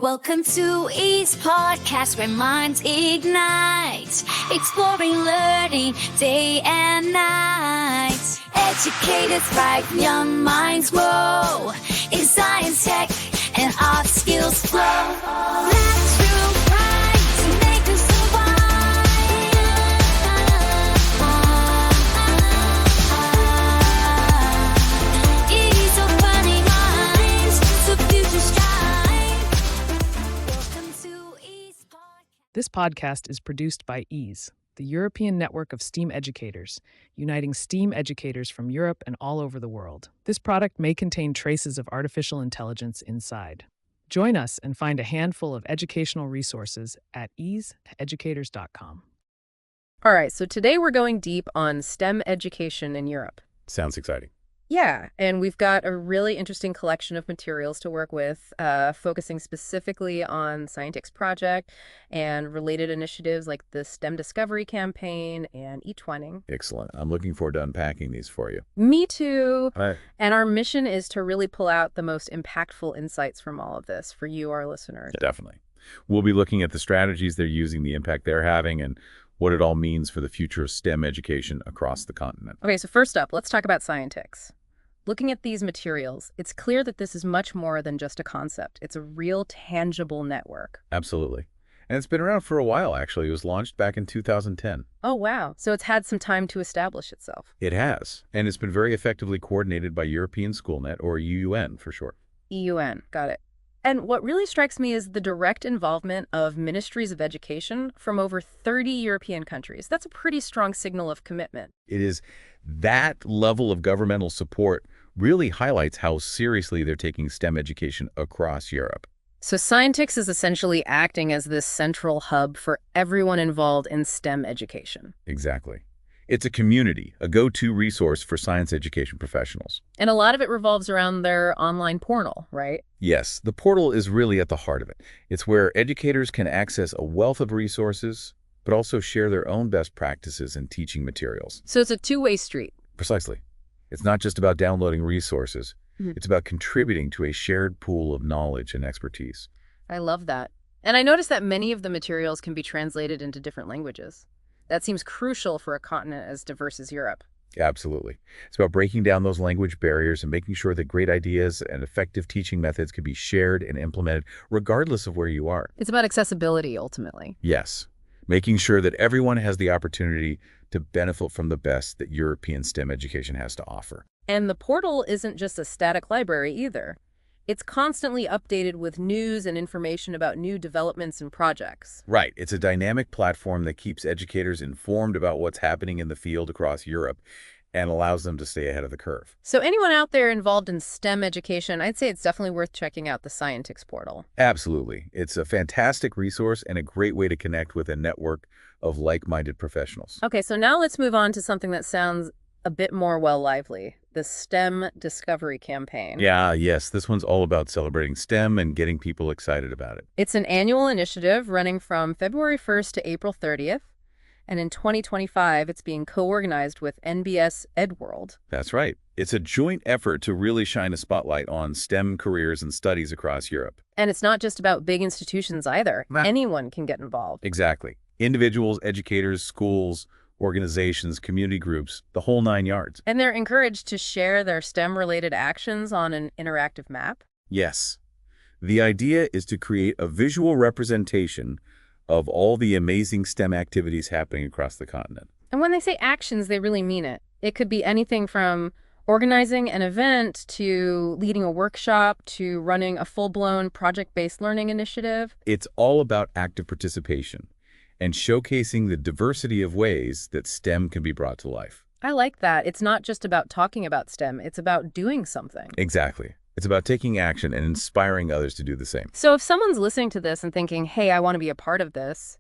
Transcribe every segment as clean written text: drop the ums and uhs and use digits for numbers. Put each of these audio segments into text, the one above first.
Welcome to E's podcast, where minds ignite, exploring learning day and night. Educators thrive, young minds grow, in science, tech, and art skills flow. Natural minds make us survive. E's opening minds to future strive. Welcome to E's podcast. This podcast is produced by EASE, the European network of STEAM educators, uniting STEAM educators from Europe and all over the world. This product may contain traces of artificial intelligence inside. Join us and find a handful of educational resources at easeeducators.com. All right, so today we're going deep on STEM education in Europe. Sounds exciting. Yeah, and we've got a really interesting collection of materials to work with, focusing specifically on Scientix project and related initiatives like the STEM Discovery Campaign and eTwinning. Excellent. I'm looking forward to unpacking these for you. Me too. All right. And our mission is to really pull out the most impactful insights from all of this for you, our listeners. Definitely. We'll be looking at the strategies they're using, the impact they're having, and what it all means for the future of STEM education across the continent. Okay, so first up, let's talk about Scientix. Looking at these materials, it's clear that this is much more than just a concept. It's a real, tangible network. Absolutely. And it's been around for a while, actually. It was launched back in 2010. Oh, wow. So it's had some time to establish itself. It has. And it's been very effectively coordinated by European Schoolnet, or UUN for short. EUN, got it. And what really strikes me is the direct involvement of ministries of education from over 30 European countries. That's a pretty strong signal of commitment. It is that level of governmental support really highlights how seriously they're taking STEM education across Europe. So Scientix is essentially acting as this central hub for everyone involved in STEM education. Exactly. It's a community, a go-to resource for science education professionals. And a lot of it revolves around their online portal, right? Yes, the portal is really at the heart of it. It's where educators can access a wealth of resources, but also share their own best practices and teaching materials. So it's a two-way street. Precisely. It's not just about downloading resources. It's about contributing to a shared pool of knowledge and expertise. I love that. And I noticed that many of the materials can be translated into different languages. That seems crucial for a continent as diverse as Europe. Absolutely. It's about breaking down those language barriers and making sure that great ideas and effective teaching methods can be shared and implemented regardless of where you are. It's about accessibility, ultimately. Yes. Making sure that everyone has the opportunity to benefit from the best that European STEM education has to offer. And the portal isn't just a static library either. It's constantly updated with news and information about new developments and projects. Right. It's a dynamic platform that keeps educators informed about what's happening in the field across Europe and allows them to stay ahead of the curve. So anyone out there involved in STEM education, I'd say it's definitely worth checking out the Scientix portal. Absolutely. It's a fantastic resource and a great way to connect with a network of like-minded professionals. Okay, so now let's move on to something that sounds a bit more lively, the STEM Discovery Campaign. Yes, this one's all about celebrating STEM and getting people excited about it. It's an annual initiative running from February 1st to April 30th. And in 2025, it's being co-organized with NBS EdWorld. That's right. It's a joint effort to really shine a spotlight on STEM careers and studies across Europe. And it's not just about big institutions either. Anyone can get involved. Exactly. Individuals, educators, schools, organizations, community groups, the whole 9 yards. And they're encouraged to share their STEM-related actions on an interactive map. Yes. The idea is to create a visual representation of all the amazing STEM activities happening across the continent. And when they say actions, they really mean it. It could be anything from organizing an event to leading a workshop to running a full-blown project-based learning initiative. It's all about active participation and showcasing the diversity of ways that STEM can be brought to life. I like that. It's not just about talking about STEM. It's about doing something. Exactly. It's about taking action and inspiring others to do the same. So if someone's listening to this and thinking, hey, I want to be a part of this,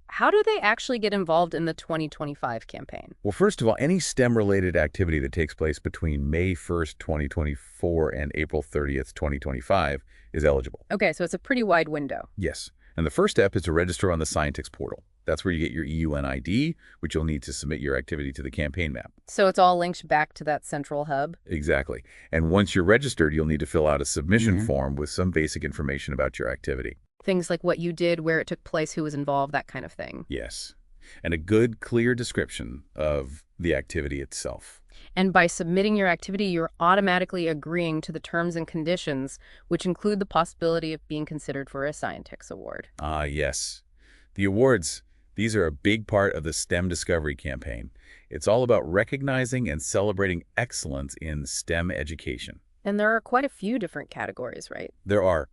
how do they actually get involved in the 2025 campaign? Well, first of all, any STEM-related activity that takes place between May 1st, 2024 and April 30th, 2025 is eligible. Okay, so it's a pretty wide window. Yes. And the first step is to register on the Scientix portal. That's where you get your EUN ID, which you'll need to submit your activity to the campaign map. So it's all linked back to that central hub? Exactly. And once you're registered, you'll need to fill out a submission form with some basic information about your activity. Things like what you did, where it took place, who was involved, that kind of thing. Yes. And a good, clear description of the activity itself. And by submitting your activity, you're automatically agreeing to the terms and conditions, which include the possibility of being considered for a Scientix award. Ah, yes. The awards, these are a big part of the STEM Discovery campaign. It's all about recognizing and celebrating excellence in STEM education. And there are quite a few different categories, right? There are.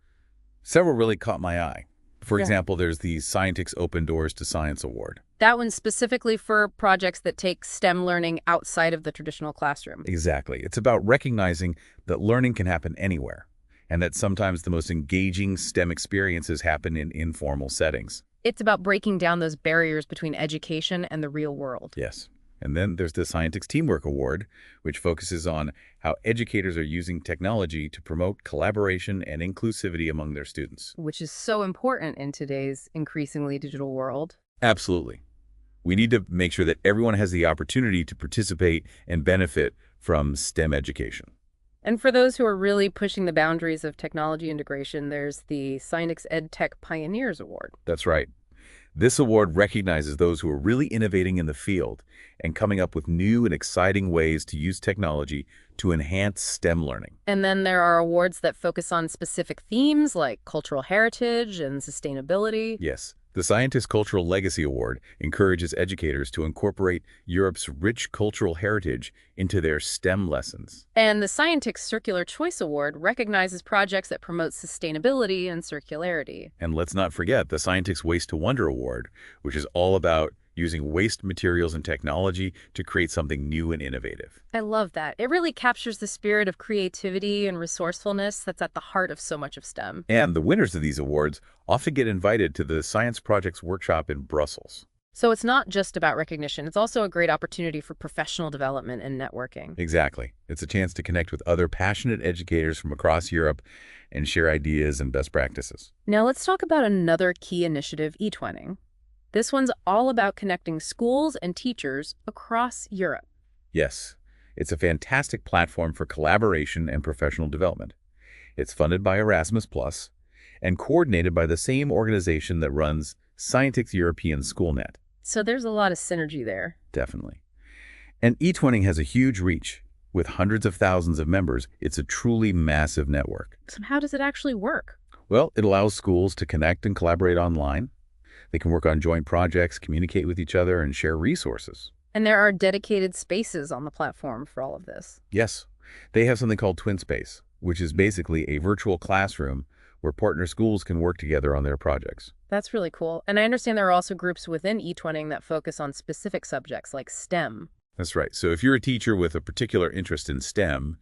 Several really caught my eye. For Yeah. example, there's the Scientix Open Doors to Science Award. That one's specifically for projects that take STEM learning outside of the traditional classroom. Exactly. It's about recognizing that learning can happen anywhere, and that sometimes the most engaging STEM experiences happen in informal settings. It's about breaking down those barriers between education and the real world. Yes. And then there's the Scientix Teamwork Award, which focuses on how educators are using technology to promote collaboration and inclusivity among their students. Which is so important in today's increasingly digital world. Absolutely. We need to make sure that everyone has the opportunity to participate and benefit from STEM education. And for those who are really pushing the boundaries of technology integration, there's the Scientix EdTech Pioneers Award. That's right. This award recognizes those who are really innovating in the field and coming up with new and exciting ways to use technology to enhance STEM learning. And then there are awards that focus on specific themes like cultural heritage and sustainability. Yes. The Scientist Cultural Legacy Award encourages educators to incorporate Europe's rich cultural heritage into their STEM lessons. And the Scientix Circular Choice Award recognizes projects that promote sustainability and circularity. And let's not forget the Scientix Waste to Wonder Award, which is all about using waste materials and technology to create something new and innovative. I love that. It really captures the spirit of creativity and resourcefulness that's at the heart of so much of STEM. And the winners of these awards often get invited to the Science Projects Workshop in Brussels. So it's not just about recognition. It's also a great opportunity for professional development and networking. Exactly. It's a chance to connect with other passionate educators from across Europe and share ideas and best practices. Now let's talk about another key initiative, eTwinning. This one's all about connecting schools and teachers across Europe. Yes, it's a fantastic platform for collaboration and professional development. It's funded by Erasmus+ and coordinated by the same organization that runs Scientix European SchoolNet. So there's a lot of synergy there. Definitely. And eTwinning has a huge reach. With hundreds of thousands of members, it's a truly massive network. So how does it actually work? Well, it allows schools to connect and collaborate online. They can work on joint projects, communicate with each other, and share resources. And there are dedicated spaces on the platform for all of this. Yes, they have something called TwinSpace, which is basically a virtual classroom where partner schools can work together on their projects. That's really cool. And I understand there are also groups within eTwinning that focus on specific subjects like STEM. That's right. So if you're a teacher with a particular interest in STEM,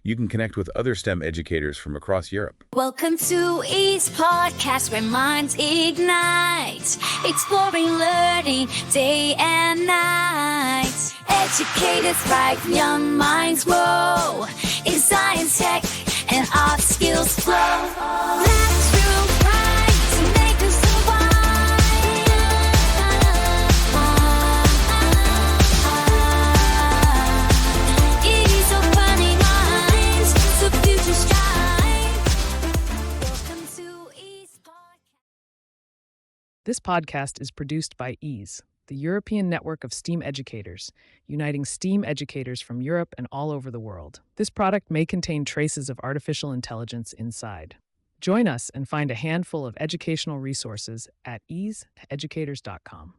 you can connect with other STEM educators from across Europe. Welcome to E's podcast where minds ignite. Exploring learning day and night. Educators thrive, young minds grow. In science, tech, and art skills flow. Classroom pride to make us survive. E's opening minds to future strive. Welcome to E's podcast. This podcast is produced by EASE, the European network of STEAM educators, uniting STEAM educators from Europe and all over the world. This product may contain traces of artificial intelligence inside. Join us and find a handful of educational resources at easeeducators.com.